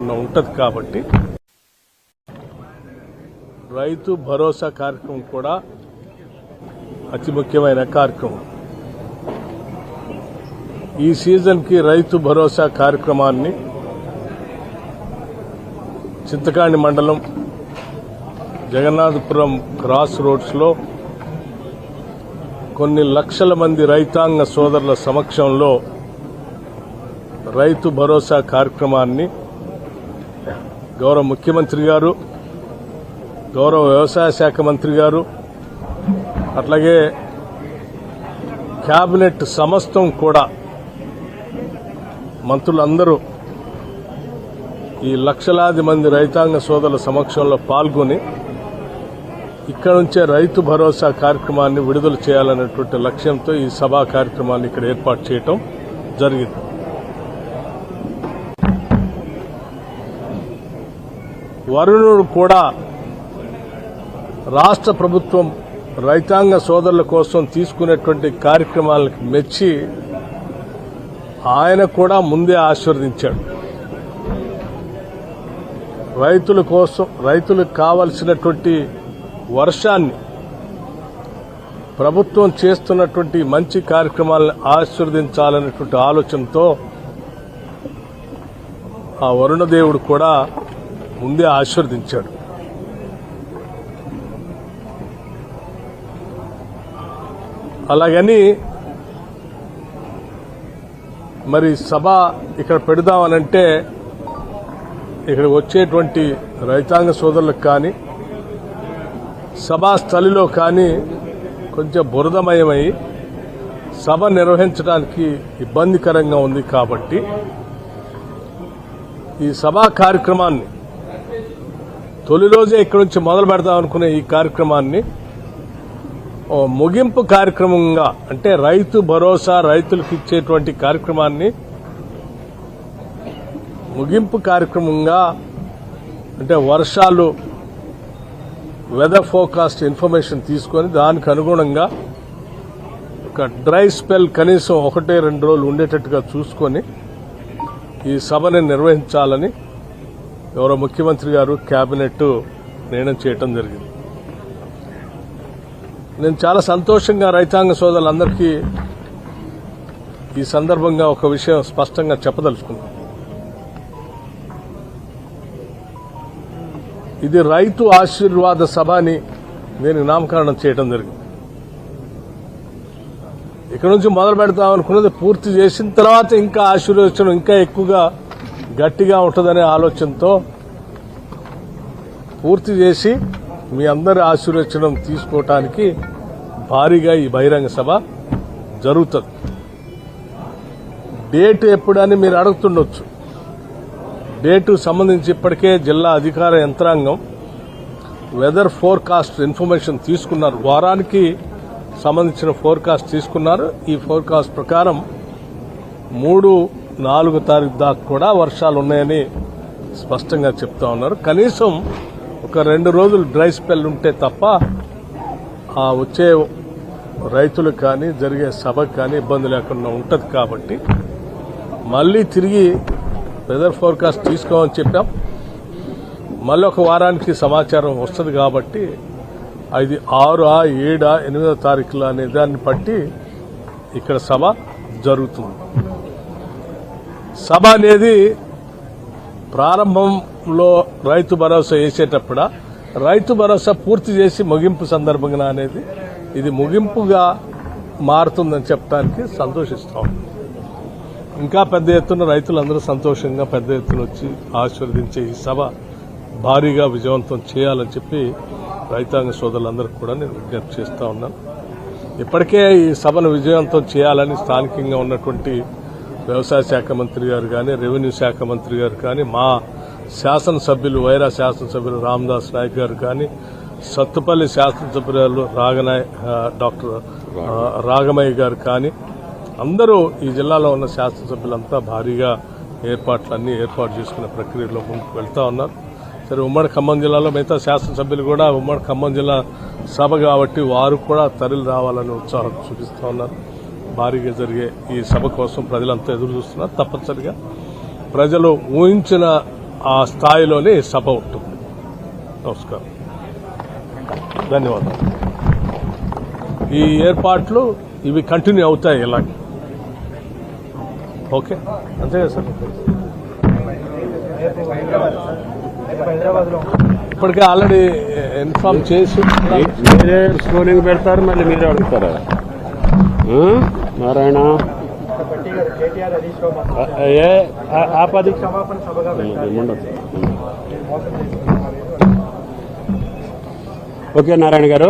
లేకుండా ఉంటది కాబట్టి రైతు భరోసా కార్యక్రమం కూడా అతి ముఖ్యమైన కార్యక్రమం. ఈ సీజన్కి రైతు భరోసా కార్యక్రమాన్ని చింతకాణి మండలం జగన్నాథపురం క్రాస్ రోడ్స్లో కొన్ని లక్షల మంది రైతాంగ సోదరుల సమక్షంలో రైతు భరోసా కార్యక్రమాన్ని గౌరవ ముఖ్యమంత్రి గారు, గౌరవ వ్యవసాయ శాఖ మంత్రి గారు, అట్లాగే కేబినెట్ సమస్తం కూడా మంత్రులందరూ ఈ లక్షలాది మంది రైతాంగ సోదరుల సమక్షంలో పాల్గొని ఇక్కడ నుంచే రైతు భరోసా కార్యక్రమాన్ని విడుదల చేయాలనేటువంటి లక్ష్యంతో ఈ సభా కార్యక్రమాన్ని ఇక్కడ ఏర్పాటు చేయడం జరిగింది. వరుణుడు కూడా రాష్ట్ర ప్రభుత్వం రైతాంగ సోదరుల కోసం తీసుకునేటువంటి కార్యక్రమాలకు మెచ్చి ఆయన కూడా ముందే ఆశీర్వదించాడు. రైతులకు కావలసినటువంటి వర్షాన్ని ప్రభుత్వం చేస్తున్నటువంటి మంచి కార్యక్రమాలను ఆశీర్వదించాలనేటువంటి ఆలోచనతో ఆ వరుణదేవుడు కూడా ముందే ఆశీర్వదించాడు. అలాగని మరి సభ ఇక్కడ పెడదామనంటే ఇక్కడ వచ్చేటువంటి రైతాంగ సోదరులకు కానీ సభా స్థలిలో కానీ కొంచెం బురదమయమై సభ నిర్వహించడానికి ఇబ్బందికరంగా ఉంది. కాబట్టి ఈ సభా కార్యక్రమాన్ని తొలి రోజే ఇక్కడి నుంచి మొదలు పెడదామనుకునే ఈ కార్యక్రమాన్ని ముగింపు కార్యక్రమంగా, అంటే రైతు భరోసా రైతులకు ఇచ్చేటువంటి కార్యక్రమాన్ని ముగింపు కార్యక్రమంగా, అంటే వర్షాలు వెదర్ ఫోర్కాస్ట్ ఇన్ఫర్మేషన్ తీసుకొని దానికి అనుగుణంగా ఒక డ్రై స్పెల్ కనీసం 1-2 రోజులు ఉండేటట్టుగా చూసుకొని ఈ సభని నిర్వహించాలని గౌరవ ముఖ్యమంత్రి గారు కేబినెట్ నిర్ణయం చేయడం జరిగింది. నేను చాలా సంతోషంగా రైతాంగ సోదరులందరికీ ఈ సందర్భంగా ఒక విషయం స్పష్టంగా చెప్పదలుచుకున్నాను. ఇది రైతు ఆశీర్వాద సభ అని నేను నామకరణం చేయడం జరిగింది. ఇక్కడ నుంచి మొదలు పెడతామనుకున్నది పూర్తి చేసిన తర్వాత ఇంకా ఆశీర్వదించడం ఇంకా ఎక్కువగా గట్టిగా ఉంటుందనే ఆలోచనతో పూర్తి చేసి మీ అందరి ఆశీర్వచనం తీసుకోవటానికి భారీగా ఈ బహిరంగ సభ జరుగుతుంది. డేట్ ఎప్పుడని మీరు అడుగుతుండొచ్చు. డేటు సంబంధించి ఇప్పటికే జిల్లా అధికార యంత్రాంగం వెదర్ ఫోర్కాస్ట్ ఇన్ఫర్మేషన్ తీసుకున్నారు. వారానికి సంబంధించిన ఫోర్కాస్ట్ తీసుకున్నారు. ఈ ఫోర్కాస్ట్ ప్రకారం 3-4 తారీఖు దాకా కూడా వర్షాలు ఉన్నాయని స్పష్టంగా చెప్తా ఉన్నారు. కనీసం ఒక 2 రోజులు డ్రై స్పెల్ ఉంటే తప్ప ఆ వచ్చే రైతులకు కానీ జరిగే సభకు కానీ ఇబ్బంది లేకుండా ఉంటుంది. కాబట్టి మళ్లీ తిరిగి వెదర్ ఫోర్కాస్ట్ తీసుకోమని చెప్పాం. మళ్ళీ ఒక వారానికి సమాచారం వస్తుంది. కాబట్టి అది 6, 7, 8 తారీఖుల అనే దాన్ని బట్టి ఇక్కడ సభ జరుగుతుంది. సభ అనేది ప్రారంభంలో రైతు భరోసా వేసేటప్పుడు రైతు భరోసా పూర్తి చేసి ముగింపు సందర్భంగా అనేది ఇది ముగింపుగా మారుతుందని చెప్పడానికి సంతోషిస్తాం. ఇంకా పెద్ద ఎత్తున రైతులందరూ సంతోషంగా పెద్ద ఎత్తున వచ్చి ఆశీర్వదించే ఈ సభ భారీగా విజయవంతం చేయాలని చెప్పి రైతాంగ సోదరులందరికీ కూడా నేను విజ్ఞప్తి చేస్తా ఉన్నాను. ఇప్పటికే ఈ సభను విజయవంతం చేయాలని స్థానికంగా ఉన్నటువంటి వ్యవసాయ శాఖ మంత్రి గారు కానీ, రెవెన్యూ శాఖ మంత్రి గారు కానీ, మా శాసనసభ్యులు వైరా శాసనసభ్యులు రామదాస్ నాయక్ గారు కానీ, సత్తుపల్లి శాసనసభ్యులు డాక్టర్ రాగమయ్య గారు కానీ, అందరూ ఈ జిల్లాలో ఉన్న శాసనసభ్యులంతా భారీగా ఏర్పాట్లన్నీ ఏర్పాటు చేసుకునే ప్రక్రియలో ముందుకు వెళ్తా ఉన్నారు. సరే, ఉమ్మడి ఖమ్మం జిల్లాలో మిగతా శాసనసభ్యులు కూడా ఉమ్మడి ఖమ్మం జిల్లా సభ కాబట్టి వారు కూడా తరలి రావాలని ఉత్సాహం చూపిస్తూ ఉన్నారు. భారీగా జరిగే ఈ సభ కోసం ప్రజలంతా ఎదురు చూస్తున్నారు. తప్పనిసరిగా ప్రజలు ఊహించిన ఆ స్థాయిలోనే సభ ఉంటుంది. నమస్కారం, ధన్యవాదాలు. ఈ ఏర్పాట్లు ఇవి కంటిన్యూ అవుతాయి ఇలా. ఓకే, అంతే కదా సార్. ఇప్పటికే ఆల్రెడీ ఇన్ఫార్మ్ చేసి మీరే స్కూలింగ్ పెడతారు, మళ్ళీ మీరే అడుగుతారా? నారాయణ ఆపది ఓకే నారాయణ గారు.